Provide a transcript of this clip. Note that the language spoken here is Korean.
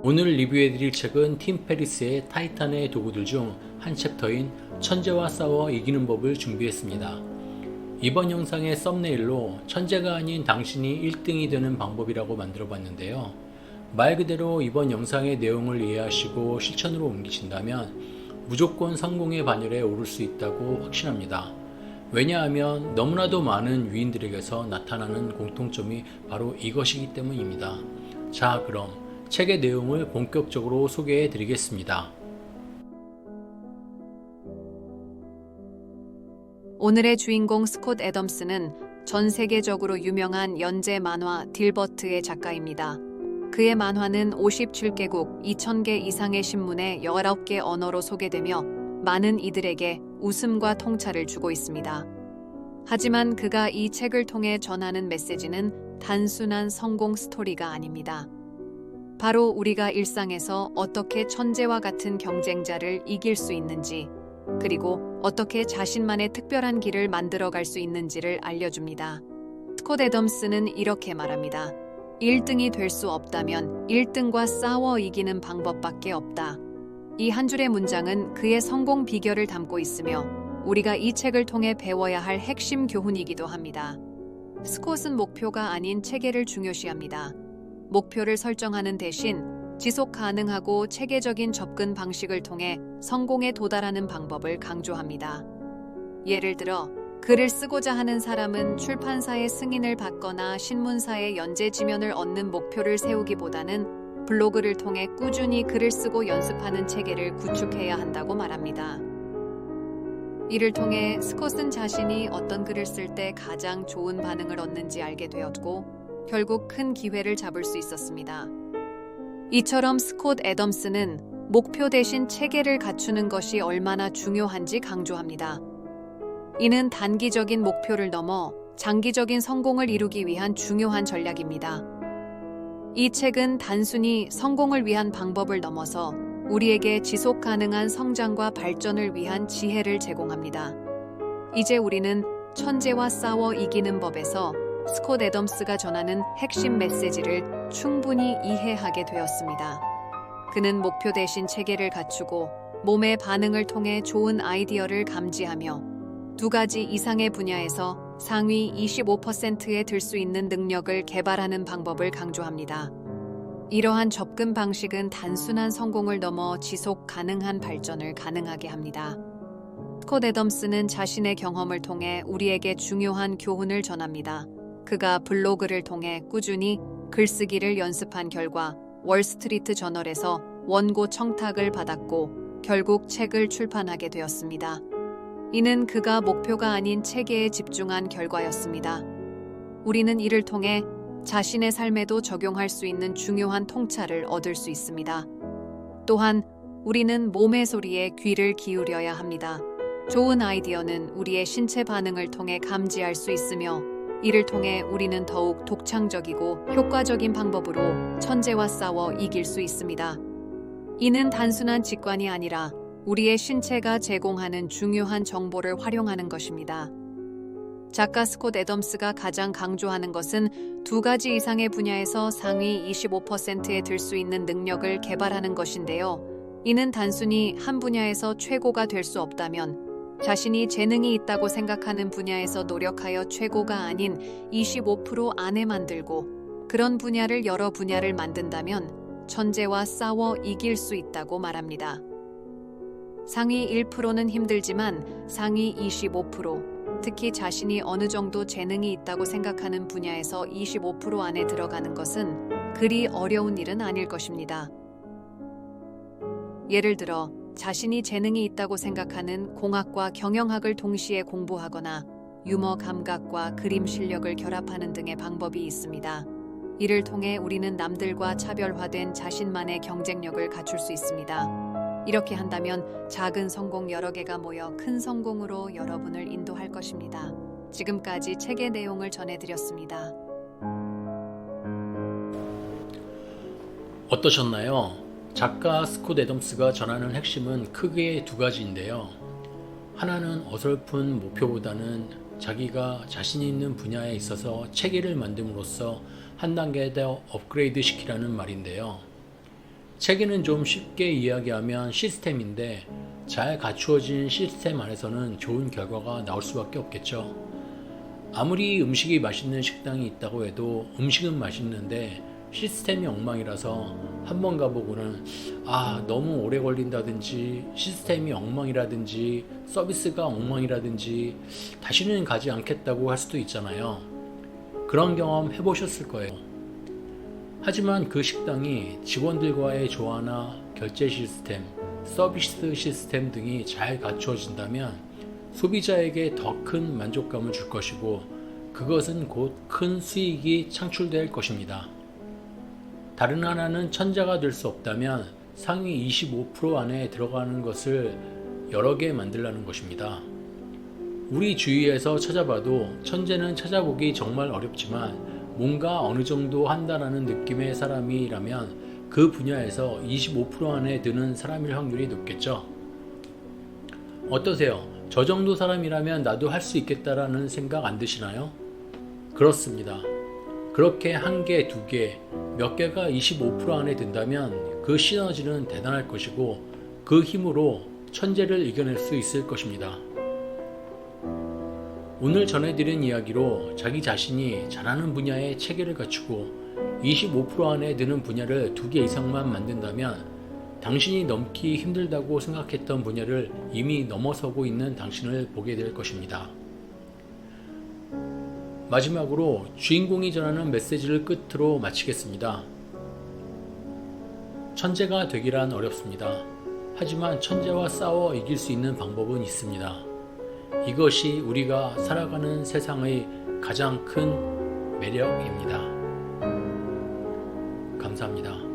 오늘 리뷰해드릴 책은 팀 페리스의 타이탄의 도구들 중 한 챕터인 천재와 싸워 이기는 법을 준비했습니다. 이번 영상의 썸네일로 천재가 아닌 당신이 1등이 되는 방법이라고 만들어 봤는데요. 말 그대로 이번 영상의 내용을 이해하시고 실천으로 옮기신다면 무조건 성공의 반열에 오를 수 있다고 확신합니다. 왜냐하면 너무나도 많은 위인들에게서 나타나는 공통점이 바로 이것이기 때문입니다. 자, 그럼 책의 내용을 본격적으로 소개해 드리겠습니다. 오늘의 주인공 스콧 애덤스는 전 세계적으로 유명한 연재 만화 딜버트의 작가입니다. 그의 만화는 57개국 2,000개 이상의 신문에 19개 언어로 소개되며 많은 이들에게 웃음과 통찰을 주고 있습니다. 하지만 그가 이 책을 통해 전하는 메시지는 단순한 성공 스토리가 아닙니다. 바로 우리가 일상에서 어떻게 천재와 같은 경쟁자를 이길 수 있는지, 그리고 어떻게 자신만의 특별한 길을 만들어갈 수 있는지를 알려줍니다. 스콧 애덤스는 이렇게 말합니다. 1등이 될 수 없다면 1등과 싸워 이기는 방법밖에 없다. 이 한 줄의 문장은 그의 성공 비결을 담고 있으며 우리가 이 책을 통해 배워야 할 핵심 교훈이기도 합니다. 스콧은 목표가 아닌 체계를 중요시합니다. 목표를 설정하는 대신 지속 가능하고 체계적인 접근 방식을 통해 성공에 도달하는 방법을 강조합니다. 예를 들어, 글을 쓰고자 하는 사람은 출판사의 승인을 받거나 신문사의 연재 지면을 얻는 목표를 세우기보다는 블로그를 통해 꾸준히 글을 쓰고 연습하는 체계를 구축해야 한다고 말합니다. 이를 통해 스콧은 자신이 어떤 글을 쓸 때 가장 좋은 반응을 얻는지 알게 되었고, 결국 큰 기회를 잡을 수 있었습니다. 이처럼 스콧 애덤스는 목표 대신 체계를 갖추는 것이 얼마나 중요한지 강조합니다. 이는 단기적인 목표를 넘어 장기적인 성공을 이루기 위한 중요한 전략입니다. 이 책은 단순히 성공을 위한 방법을 넘어서 우리에게 지속 가능한 성장과 발전을 위한 지혜를 제공합니다. 이제 우리는 천재와 싸워 이기는 법에서 스콧 애덤스가 전하는 핵심 메시지를 충분히 이해하게 되었습니다. 그는 목표 대신 체계를 갖추고 몸의 반응을 통해 좋은 아이디어를 감지하며 2가지 이상의 분야에서 상위 25%에 들 수 있는 능력을 개발하는 방법을 강조합니다. 이러한 접근 방식은 단순한 성공을 넘어 지속 가능한 발전을 가능하게 합니다. 스콧 애덤스는 자신의 경험을 통해 우리에게 중요한 교훈을 전합니다. 그가 블로그를 통해 꾸준히 글쓰기를 연습한 결과 월스트리트 저널에서 원고 청탁을 받았고 결국 책을 출판하게 되었습니다. 이는 그가 목표가 아닌 체계에 집중한 결과였습니다. 우리는 이를 통해 자신의 삶에도 적용할 수 있는 중요한 통찰을 얻을 수 있습니다. 또한 우리는 몸의 소리에 귀를 기울여야 합니다. 좋은 아이디어는 우리의 신체 반응을 통해 감지할 수 있으며 이를 통해 우리는 더욱 독창적이고 효과적인 방법으로 천재와 싸워 이길 수 있습니다. 이는 단순한 직관이 아니라 우리의 신체가 제공하는 중요한 정보를 활용하는 것입니다. 작가 스콧 애덤스가 가장 강조하는 것은 2가지 이상의 분야에서 상위 25%에 들 수 있는 능력을 개발하는 것인데요. 이는 단순히 한 분야에서 최고가 될 수 없다면 자신이 재능이 있다고 생각하는 분야에서 노력하여 최고가 아닌 25% 안에 만들고 그런 분야를 여러 분야를 만든다면 천재와 싸워 이길 수 있다고 말합니다. 상위 1%는 힘들지만 상위 25%, 특히 자신이 어느 정도 재능이 있다고 생각하는 분야에서 25% 안에 들어가는 것은 그리 어려운 일은 아닐 것입니다. 예를 들어 자신이 재능이 있다고 생각하는 공학과 경영학을 동시에 공부하거나 유머 감각과 그림 실력을 결합하는 등의 방법이 있습니다. 이를 통해 우리는 남들과 차별화된 자신만의 경쟁력을 갖출 수 있습니다. 이렇게 한다면 작은 성공 여러 개가 모여 큰 성공으로 여러분을 인도할 것입니다. 지금까지 책의 내용을 전해드렸습니다. 어떠셨나요? 작가 스콧 애덤스가 전하는 핵심은 크게 2가지인데요. 하나는 어설픈 목표보다는 자기가 자신 있는 분야에 있어서 체계를 만듦으로써 한 단계 더 업그레이드 시키라는 말인데요. 체계는 좀 쉽게 이야기하면 시스템인데 잘 갖추어진 시스템 안에서는 좋은 결과가 나올 수밖에 없겠죠. 아무리 음식이 맛있는 식당이 있다고 해도 음식은 맛있는데 시스템이 엉망이라서 한번 가보고는 너무 오래 걸린다든지 시스템이 엉망이라든지 서비스가 엉망이라든지 다시는 가지 않겠다고 할 수도 있잖아요. 그런 경험 해보셨을 거예요. 하지만 그 식당이 직원들과의 조화나 결제 시스템, 서비스 시스템 등이 잘 갖추어진다면 소비자에게 더 큰 만족감을 줄 것이고 그것은 곧 큰 수익이 창출될 것입니다. 다른 하나는 천재가 될 수 없다면 상위 25% 안에 들어가는 것을 여러 개 만들라는 것입니다. 우리 주위에서 찾아봐도 천재는 찾아보기 정말 어렵지만 뭔가 어느 정도 한다라는 느낌의 사람이라면 그 분야에서 25% 안에 드는 사람일 확률이 높겠죠. 어떠세요? 저 정도 사람이라면 나도 할 수 있겠다라는 생각 안 드시나요? 그렇습니다. 그렇게 한 개, 두 개, 몇 개가 25% 안에 든다면 그 시너지는 대단할 것이고 그 힘으로 천재를 이겨낼 수 있을 것입니다. 오늘 전해드린 이야기로 자기 자신이 잘하는 분야에 체계를 갖추고 25% 안에 드는 분야를 2개 이상만 만든다면 당신이 넘기 힘들다고 생각했던 분야를 이미 넘어서고 있는 당신을 보게 될 것입니다. 마지막으로 주인공이 전하는 메시지를 끝으로 마치겠습니다. 천재가 되기란 어렵습니다. 하지만 천재와 싸워 이길 수 있는 방법은 있습니다. 이것이 우리가 살아가는 세상의 가장 큰 매력입니다. 감사합니다.